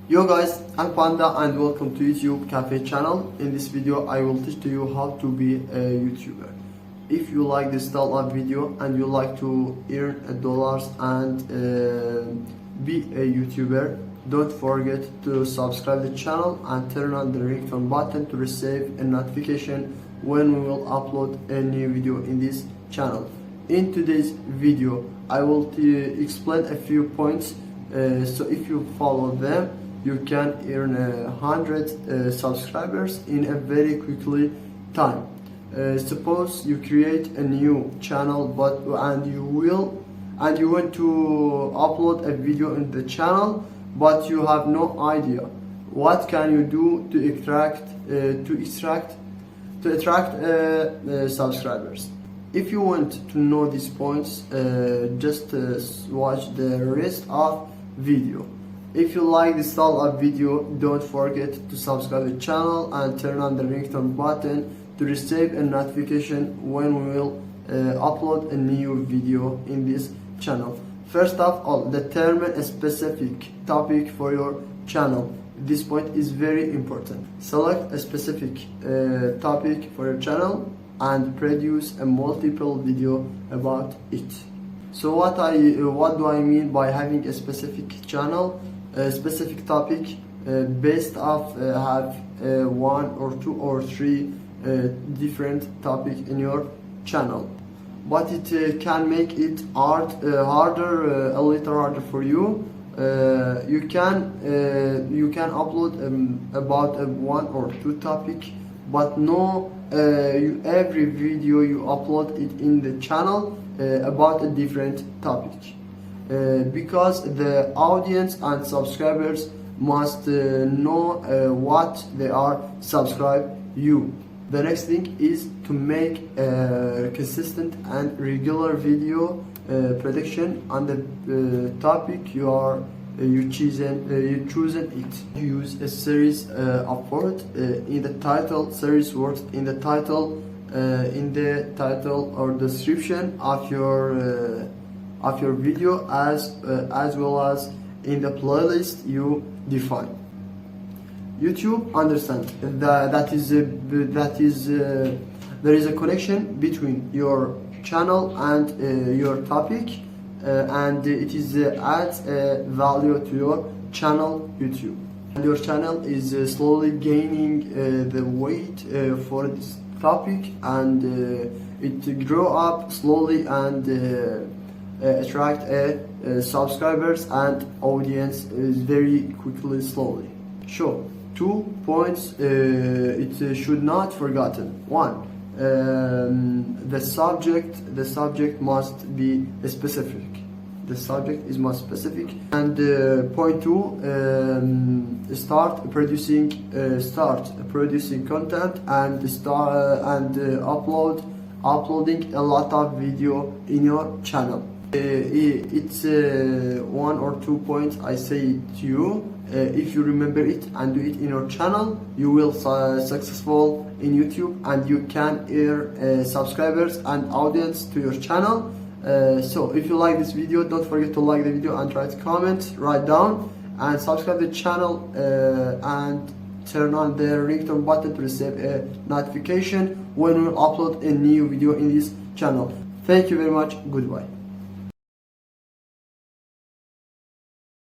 Yo guys, I'm Panda and welcome to YouTube Cafe channel. In this video I will teach you how to be a YouTuber. If you like this style of video and you like to earn dollars and be a YouTuber, don't forget to subscribe the channel and turn on the ringtone button to receive a notification when we will upload a new video in this channel. In today's video I will explain a few points, so if you follow them you can earn 100 subscribers in a very quickly time. Suppose you create a new channel and you want to upload a video in the channel, but you have no idea what can you do to attract subscribers. If you want to know these points, just watch the rest of video. If you like this style of video, don't forget to subscribe to the channel and turn on the ringtone button to receive a notification when we will upload a new video in this channel. First of all, determine a specific topic for your channel. This point is very important. Select a specific topic for your channel and produce a multiple video about it. So what do I mean by having a specific channel? A specific topic based off have one or two or three different topics in your channel, but it can make it harder, a little harder for you. You can upload about one or two topic, but no every video you upload it in the channel about a different topic. Because the audience and subscribers must know what they are subscribe you. The next thing is to make a consistent and regular video production on the topic you chosen it. Use a series of words in the title, series words in the title or description of your video as well as in the playlist you define. YouTube understands there is a connection between your channel and your topic, and it is adds value to your channel YouTube. And your channel is slowly gaining the weight for this topic, and it grow up slowly and attract subscribers and audience very quickly, slowly. Sure, 2 points it should not forgotten. One, the subject must be specific. The subject is more specific. And point 2, start producing content and uploading a lot of video in your channel. It's 1 or 2 points I say to you. If you remember it and do it in your channel, you will successful in YouTube and you can earn subscribers and audience to your channel. So if you like this video, don't forget to like the video and try to comment, write down, and subscribe to the channel and turn on the ringtone button to receive a notification when we upload a new video in this channel. Thank you very much. Goodbye.